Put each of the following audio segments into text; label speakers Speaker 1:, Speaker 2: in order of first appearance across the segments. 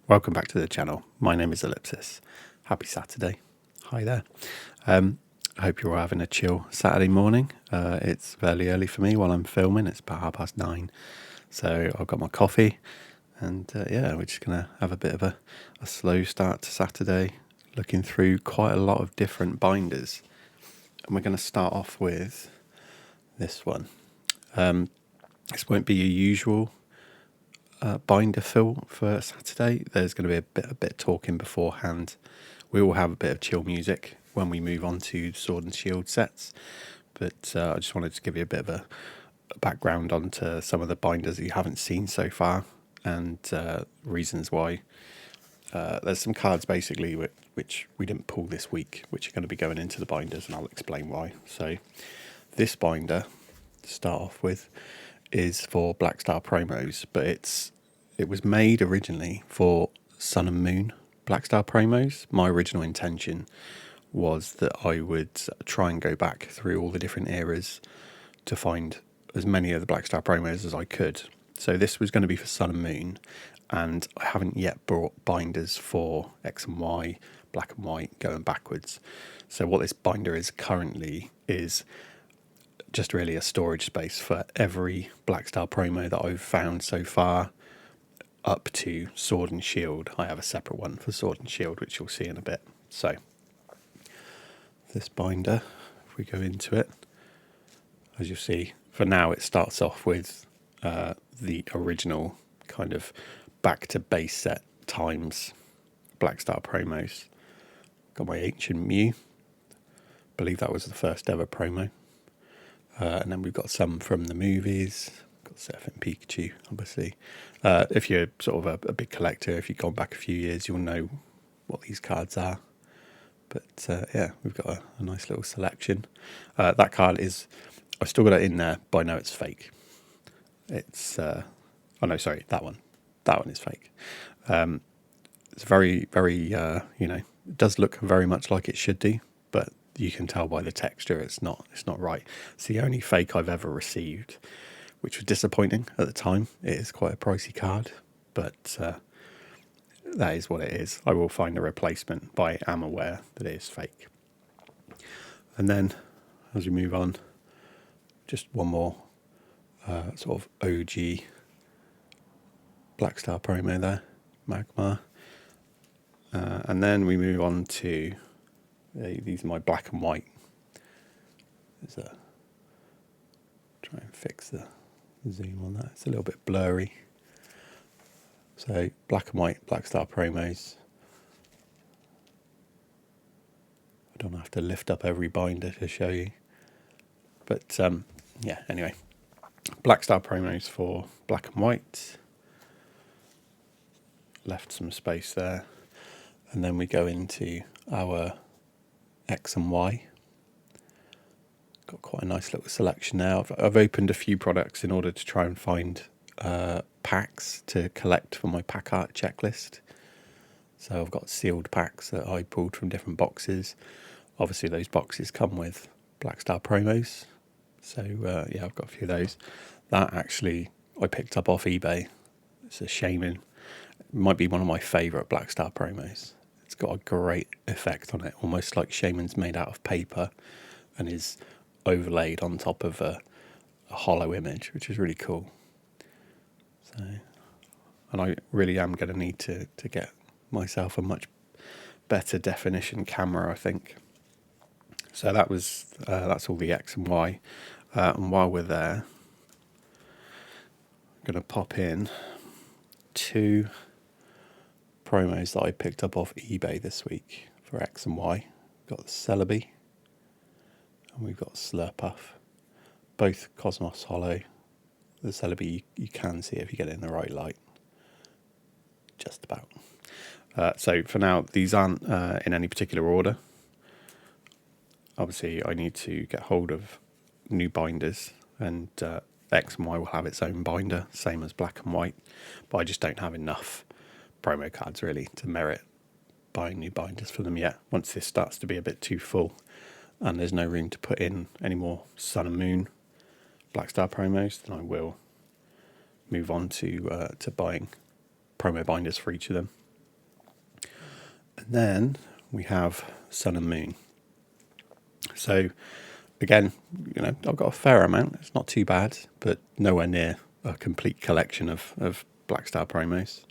Speaker 1: Welcome back to the channel. My name is Ellipsis. Happy Saturday. Hi there. I hope you're all having a chill Saturday morning. It's fairly early for me while I'm filming. It's about 9:30. So I've got my coffee and we're just going to have a bit of a slow start to Saturday, looking through quite a lot of different binders. And we're going to start off with this one. This won't be your usual binder fill for Saturday. There's going to be a bit talking beforehand. We will have a bit of chill music when we move on to Sword and Shield sets, but I just wanted to give you a bit of a background onto some of the binders that you haven't seen so far and reasons why. There's some cards basically which we didn't pull this week, which are going to be going into the binders, and I'll explain why. So this binder, to start off with, is for Black Star promos, but it was made originally for Sun and Moon Black Star promos. My original intention was that I would try and go back through all the different eras to find as many of the Black Star promos as I could. So this was going to be for Sun and Moon, and I haven't yet brought binders for X and Y, Black and White, going backwards. So what this binder is currently is just really a storage space for every Black Star promo that I've found so far up to Sword and Shield. I have a separate one for Sword and Shield, which you'll see in a bit. So this binder, if we go into it, as you'll see, for now it starts off with the original kind of back to base set times Black Star promos. Got my Ancient Mew. Believe that was the first ever promo. And then we've got some from the movies. Got Surf and Pikachu, obviously. If you're sort of a big collector, if you've gone back a few years, you'll know what these cards are. But we've got a nice little selection. That card is, I've still got it in there, but I know it's fake. It's, that one. That one is fake. It's very, very, it does look very much like it should do, but you can tell by the texture it's not right. It's the only fake I've ever received, which was disappointing at the time. It is quite a pricey card, but that is what it is. I will find a replacement, but I am aware that it is fake. And then as we move on, just one more sort of OG Black Star promo there, Magma. And then we move on to these are my Black and White. Try and fix the zoom on that. It's a little bit blurry. So Black and White Black Star promos. I don't have to lift up every binder to show you. But anyway. Black Star promos for Black and White. Left some space there. And then we go into our X and Y. Got quite a nice little selection now. I've opened a few products in order to try and find packs to collect for my pack art checklist. So I've got sealed packs that I pulled from different boxes. Obviously those boxes come with Black Star promos. So I've got a few of those. That actually I picked up off eBay. It's a Shaman. It might be one of my favourite Black Star promos. It's got a great effect on it, almost like Shaman's made out of paper and is overlaid on top of a hollow image, which is really cool. So, and I really am going to need to get myself a much better definition camera, I think. So that's all the X and Y. And while we're there, I'm going to pop in two promos that I picked up off eBay this week for X and Y. We've got the Celebi and we've got Slurpuff. Both Cosmos Hollow. The Celebi you can see if you get it in the right light. Just about. So for now, these aren't in any particular order. Obviously, I need to get hold of new binders, and X and Y will have its own binder, same as Black and White, but I just don't have enough promo cards really to merit buying new binders for them yet. Once this starts to be a bit too full and there's no room to put in any more Sun and Moon Black Star promos, then I will move on to buying promo binders for each of them. And then we have Sun and Moon. So again, I've got a fair amount. It's not too bad, but nowhere near a complete collection of Black Star promos.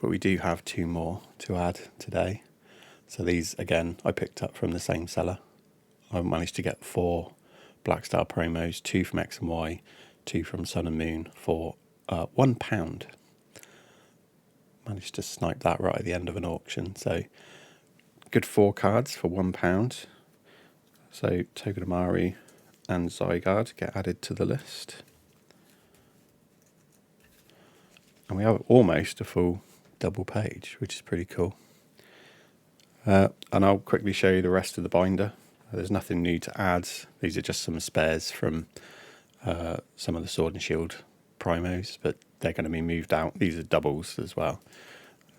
Speaker 1: But we do have 2 more to add today. So these, again, I picked up from the same seller. I managed to get 4 Black Star promos, 2 from X and Y, 2 from Sun and Moon for £1. Managed to snipe that right at the end of an auction. So good 4 cards for £1. So Togedemaru and Zygarde get added to the list. And we have almost a full double page, which is pretty cool. And I'll quickly show you the rest of the binder. There's nothing new to add. These are just some spares from some of the Sword and Shield primos, but they're going to be moved out. These are doubles as well.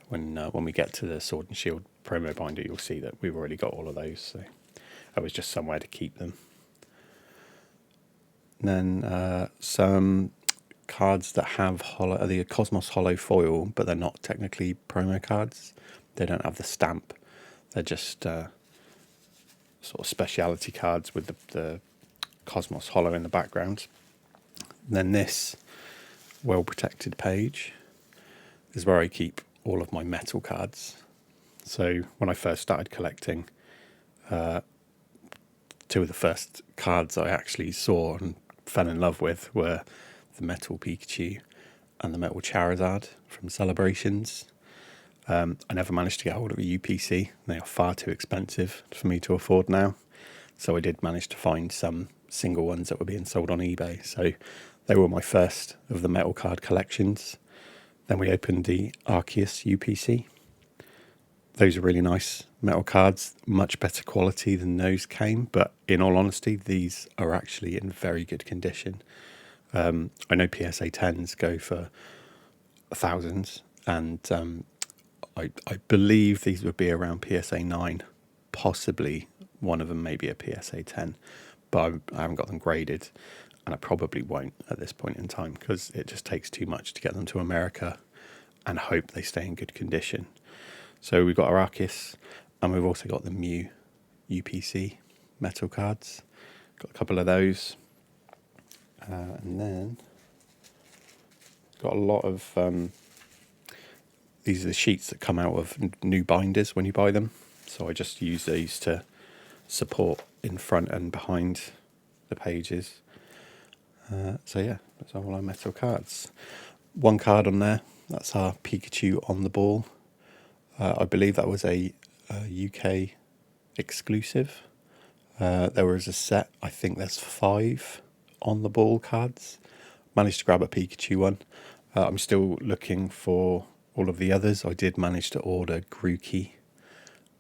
Speaker 1: When we get to the Sword and Shield promo binder, you'll see that we've already got all of those. So I was just somewhere to keep them. And then some cards that have the Cosmos Hollow foil, but they're not technically promo cards. They don't have the stamp. They're just sort of speciality cards with the Cosmos Hollow in the background. And then this well-protected page is where I keep all of my metal cards. So when I first started collecting, 2 of the first cards I actually saw and fell in love with were the metal Pikachu and the metal Charizard from Celebrations. I never managed to get hold of a UPC. They are far too expensive for me to afford now. So I did manage to find some single ones that were being sold on eBay. So they were my first of the metal card collections. Then we opened the Arceus UPC. Those are really nice metal cards, much better quality than those came. But in all honesty, these are actually in very good condition. I know PSA 10s go for thousands, and I believe these would be around PSA 9, possibly one of them maybe a PSA 10, but I haven't got them graded, and I probably won't at this point in time because it just takes too much to get them to America and hope they stay in good condition. So we've got our Arceus, and we've also got the Mew UPC metal cards. Got a couple of those. And then got a lot of these are the sheets that come out of new binders when you buy them. So I just use these to support in front and behind the pages. So yeah, that's all our metal cards. 1 card on there, that's our Pikachu on the ball. I believe that was a UK exclusive. There was a set, I think there's 5 on the ball cards. Managed to grab a Pikachu one. I'm still looking for all of the others. I did manage to order Grookey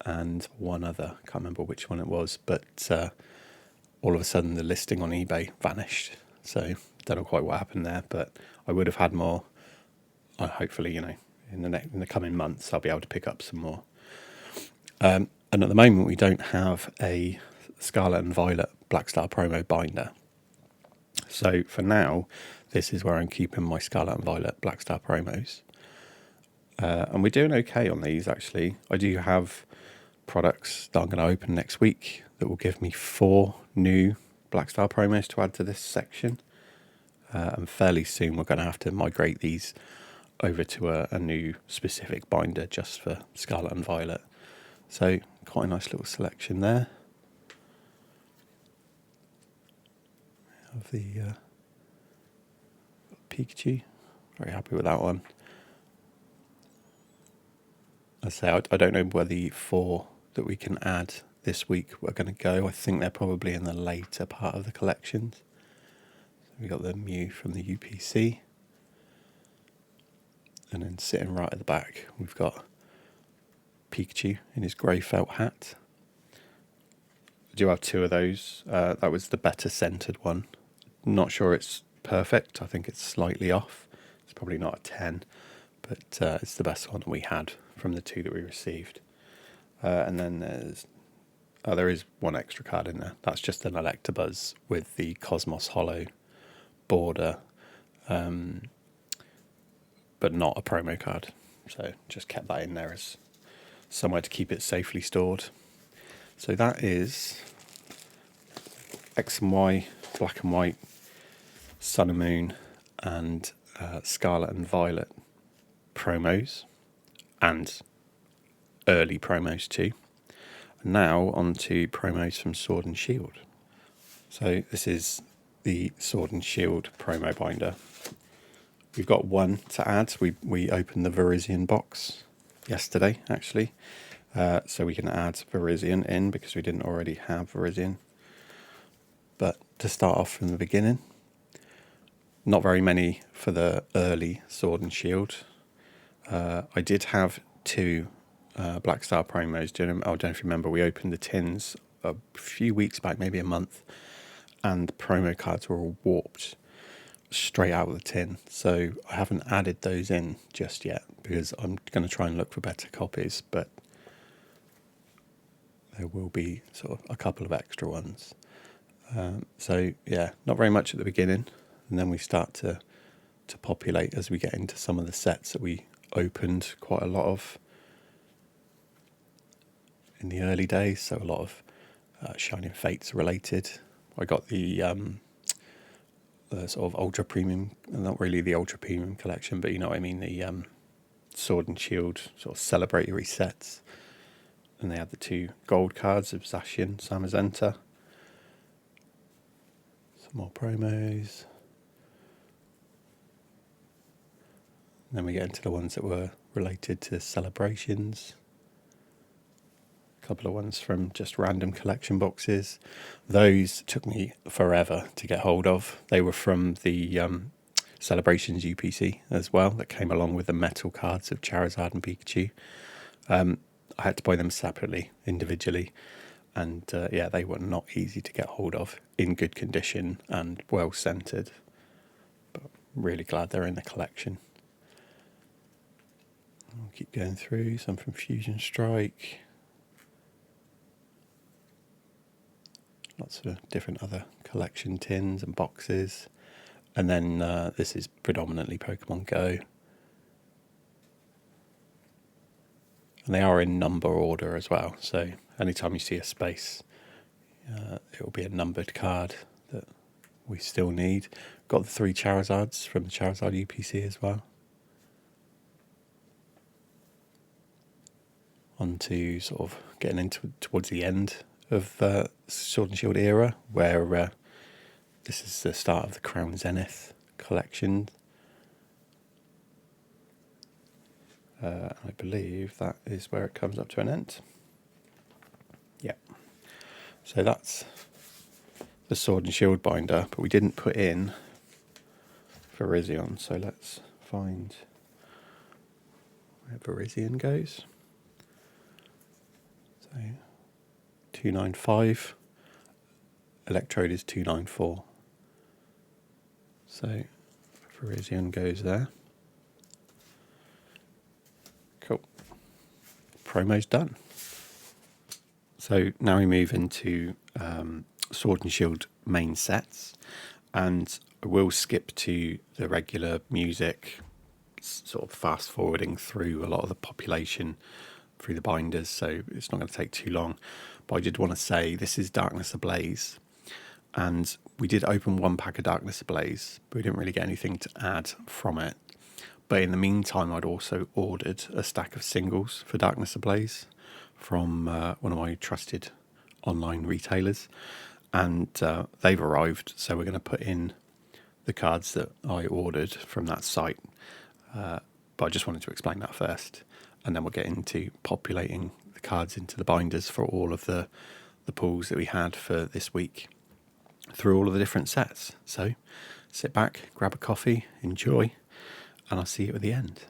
Speaker 1: and one other. Can't remember which one it was, but all of a sudden the listing on eBay vanished. So don't know quite what happened there, but I would have had more. Hopefully, in the coming months, I'll be able to pick up some more. And at the moment, we don't have a Scarlet and Violet Black Star promo binder. So for now, this is where I'm keeping my Scarlet and Violet Black Star promos. And we're doing okay on these, actually. I do have products that I'm going to open next week that will give me 4 new Black Star promos to add to this section. And fairly soon we're going to have to migrate these over to a new specific binder just for Scarlet and Violet. So quite a nice little selection there. Of the Pikachu. Very happy with that one. I say I don't know where the 4 that we can add this week are going to go. I think they're probably in the later part of the collections. So we got the Mew from the UPC. And then sitting right at the back, we've got Pikachu in his grey felt hat. I do have 2 of those. That was the better centered one. Not sure it's perfect. I think it's slightly off. It's probably not a 10, but it's the best one that we had from the 2 that we received. And then there is 1 extra card in there. That's just an Electabuzz with the Cosmos Hollow border, but not a promo card. So just kept that in there as somewhere to keep it safely stored. So that is X and Y, black and white, sun and moon, and scarlet and violet promos, and early promos too. And now on to promos from Sword and Shield. So this is the Sword and Shield promo binder. We've got one to add. We opened the Verizian box yesterday, actually. So we can add Verizian in because we didn't already have Verizian. But to start off from the beginning, not very many for the early Sword and Shield. I did have two Black Star promos. I don't know if you remember, we opened the tins a few weeks back, maybe a month, and the promo cards were all warped straight out of the tin. So I haven't added those in just yet because I'm going to try and look for better copies, but there will be sort of a couple of extra ones. So yeah, not very much at the beginning, and then we start to populate as we get into some of the sets that we opened quite a lot of in the early days. So a lot of Shining Fates related. I got the sort of ultra premium, not really the ultra premium collection, but you know what I mean, the Sword and Shield sort of celebratory sets. And they had the two gold cards of Zacian, Samazenta. Some more promos. And then we get into the ones that were related to celebrations. A couple of ones from just random collection boxes. Those took me forever to get hold of. They were from the Celebrations UPC as well, that came along with the metal cards of Charizard and Pikachu. I had to buy them separately, individually. And yeah, they were not easy to get hold of in good condition and well scented. But really glad they're in the collection. I'll keep going through. Some from Fusion Strike. Lots of different other collection tins and boxes. And then this is predominantly Pokemon Go. And they are in number order as well. So anytime you see a space, it will be a numbered card that we still need. Got the 3 Charizards from the Charizard UPC as well. On to sort of getting into towards the end of Sword and Shield era, where this is the start of the Crown Zenith collection. I believe that is where it comes up to an end. Yeah. So that's the Sword and Shield binder, but we didn't put in Verizion. So let's find where Verizion goes. So 295. Electrode is 294. So Verizion goes there. Cool. Promo's done. So now we move into Sword and Shield main sets, and we'll skip to the regular music, sort of fast forwarding through a lot of the population through the binders, so it's not going to take too long. But I did want to say this is Darkness Ablaze, and we did open one pack of Darkness Ablaze, but we didn't really get anything to add from it. But in the meantime, I'd also ordered a stack of singles for Darkness Ablaze from one of my trusted online retailers, and they've arrived, so we're going to put in the cards that I ordered from that site. But I just wanted to explain that first, and then we'll get into populating the cards into the binders for all of the pulls that we had for this week through all of the different sets. So sit back, grab a coffee, enjoy, and I'll see you at the end.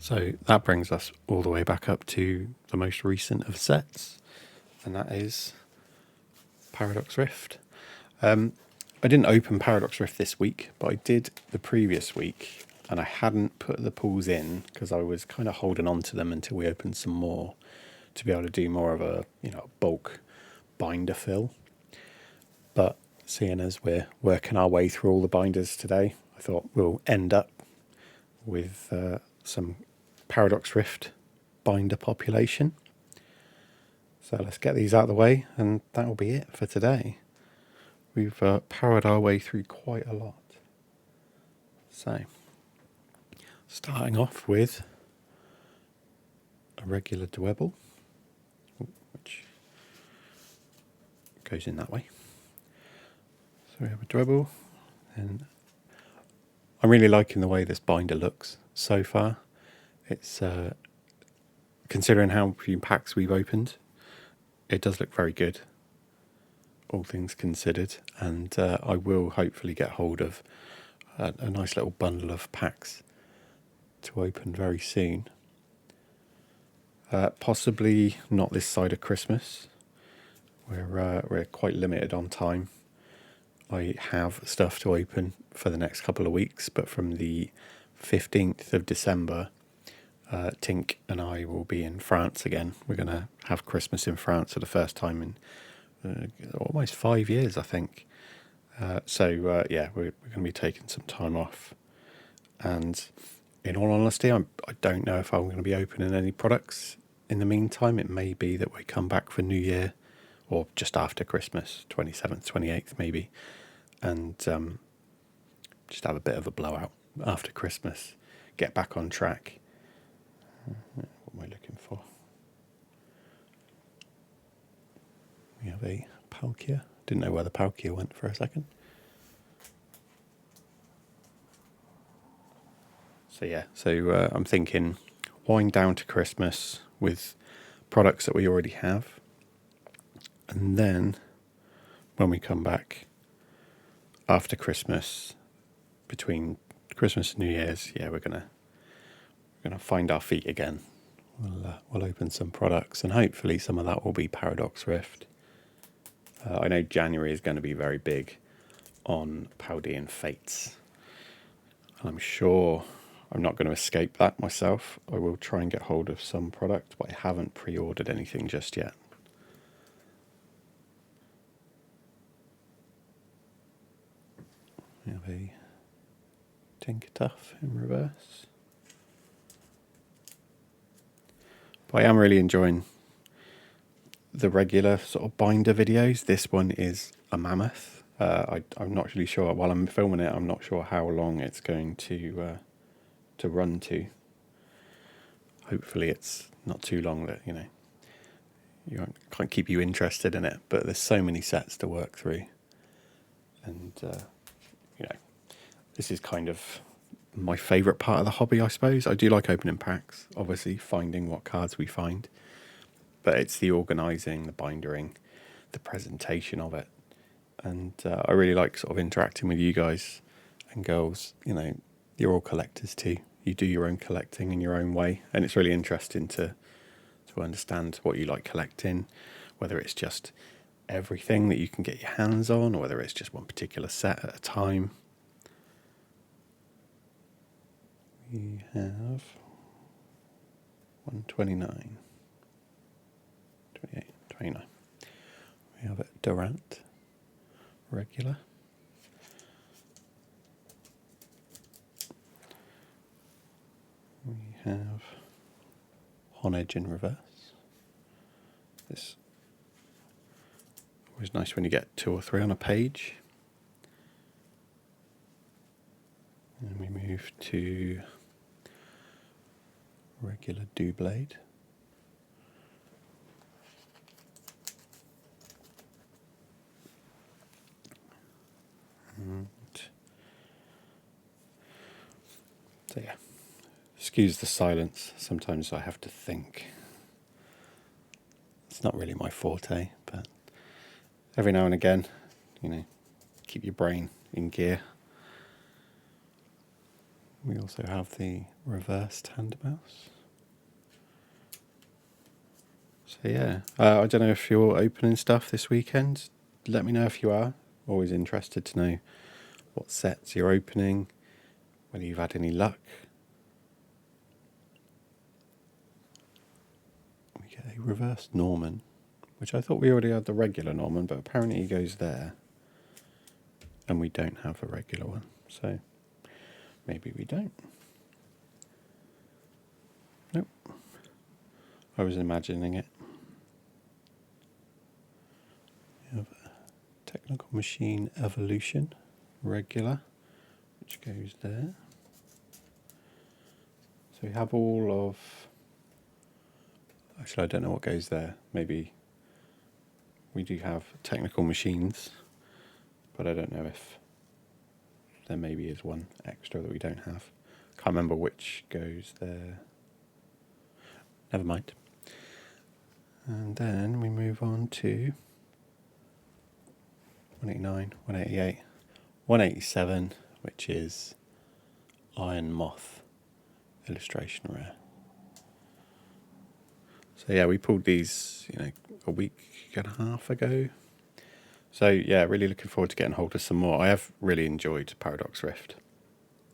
Speaker 1: So that brings us all the way back up to the most recent of sets, and that is Paradox Rift. I didn't open Paradox Rift this week, but I did the previous week, and I hadn't put the pools in because I was kind of holding on to them until we opened some more to be able to do more of a bulk binder fill. But seeing as we're working our way through all the binders today, I thought we'll end up with some Paradox Rift binder population. So let's get these out of the way, and that will be it for today. We've powered our way through quite a lot. So, starting off with a regular Dwebble, which goes in that way. So we have a Dwebble, and I'm really liking the way this binder looks so far. It's considering how few packs we've opened, it does look very good, all things considered, and I will hopefully get hold of a nice little bundle of packs to open very soon. Possibly not this side of Christmas. We're quite limited on time. I have stuff to open for the next couple of weeks, but from the 15th of December, Tink and I will be in France again. We're going to have Christmas in France for the first time in almost 5 years, I think. So we're going to be taking some time off. And in all honesty, I don't know if I'm going to be opening any products in the meantime. It may be that we come back for New Year or just after Christmas, 27th, 28th maybe, and just have a bit of a blowout after Christmas, get back on track. What am I looking for? We have a Palkia. Didn't know where the Palkia went for a second. So I'm thinking wind down to Christmas with products that we already have. And then when we come back after Christmas, between Christmas and New Year's, we're gonna find our feet again. We'll open some products, and hopefully some of that will be Paradox Rift. I know January is going to be very big on Paldean Fates, and I'm sure I'm not going to escape that myself. I will try and get hold of some product, but I haven't pre-ordered anything just yet. We have a Tinkertuff in reverse. But I am really enjoying the regular sort of binder videos. This one is a mammoth. I'm not really sure, while I'm filming it, I'm not sure how long it's going to run to. Hopefully it's not too long that, you can't keep you interested in it, but there's so many sets to work through. And, this is kind of my favourite part of the hobby, I suppose. I do like opening packs, obviously, finding what cards we find. But it's the organising, the bindering, the presentation of it. And I really like sort of interacting with you guys and girls. You're all collectors too. You do your own collecting in your own way. And it's really interesting to understand what you like collecting, whether it's just everything that you can get your hands on, or whether it's just one particular set at a time. We have 129. 28, 29. We have a Durant, regular. We have Honedge in reverse. This always nice when you get 2 or 3 on a page. And we move to regular Doublade. And so excuse the silence. Sometimes I have to think. It's not really my forte, but every now and again, keep your brain in gear. We also have the reversed hand mouse. So yeah, I don't know if you're opening stuff this weekend. Let me know if you are. Always interested to know what sets you're opening, whether you've had any luck. We get a reversed Norman, which I thought we already had the regular Norman, but apparently he goes there. And we don't have a regular one, so maybe we don't. Nope. I was imagining it. We have a Technical Machine Evolution, regular, which goes there. So we have all of... Actually, I don't know what goes there. Maybe we do have Technical Machines, but I don't know if there maybe is one extra that we don't have. Can't remember which goes there. Never mind. And then we move on to 189, 188, 187, which is Iron Moth illustration rare. So yeah, we pulled these, a week and a half ago. So yeah, really looking forward to getting hold of some more. I have really enjoyed Paradox Rift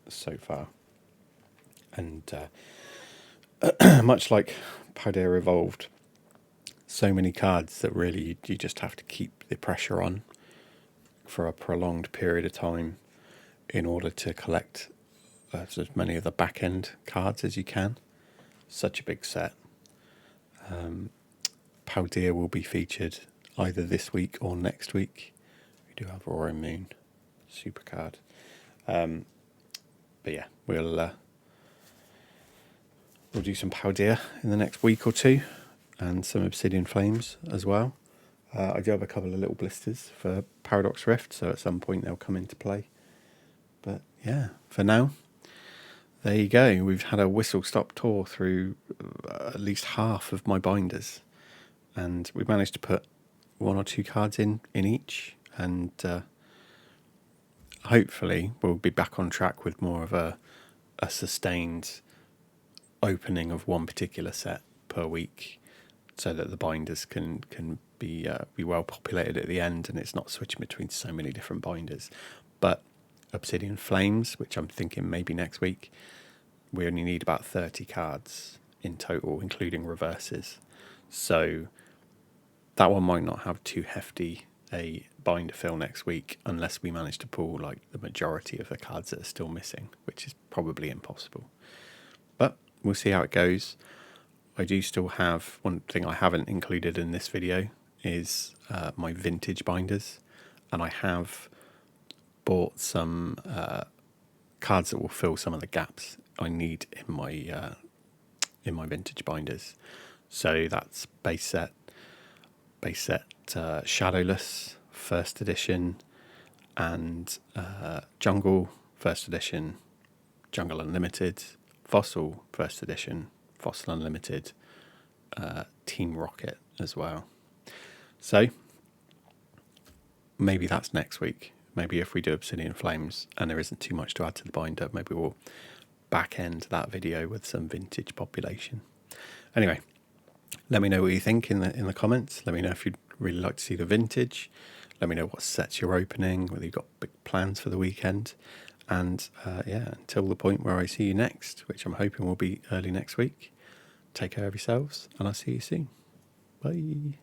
Speaker 1: so far. And much like Paldea Evolved, so many cards that really you just have to keep the pressure on for a prolonged period of time in order to collect as many of the back end cards as you can. Such a big set. Paldea will be featured either this week or next week. We do have Aura Moon, super card. But yeah, we'll do some Paldea in the next week or two, and some Obsidian Flames as well. I do have a couple of little blisters for Paradox Rift, so at some point they'll come into play. But yeah, for now, there you go. We've had a whistle-stop tour through at least half of my binders, and we've managed to put one or two cards in each, and hopefully we'll be back on track with more of a sustained opening of one particular set per week, so that the binders can be well populated at the end, and it's not switching between so many different binders. But Obsidian Flames, which I'm thinking maybe next week, we only need about 30 cards in total, including reverses. So that one might not have too hefty a binder fill next week, unless we manage to pull like the majority of the cards that are still missing, which is probably impossible. But we'll see how it goes. I do still have one thing I haven't included in this video is my vintage binders, and I have bought some cards that will fill some of the gaps I need in my vintage binders. So that's base set Shadowless first edition, and Jungle first edition, Jungle Unlimited, Fossil first edition, Fossil Unlimited, Team Rocket as well. So maybe that's next week. Maybe if we do Obsidian Flames and there isn't too much to add to the binder, maybe we'll back end that video with some vintage population. Anyway, let me know what you think in the comments. Let me know if you'd really like to see the vintage. Let me know what sets you're opening, whether you've got big plans for the weekend. And until the point where I see you next, which I'm hoping will be early next week, take care of yourselves, and I'll see you soon. Bye.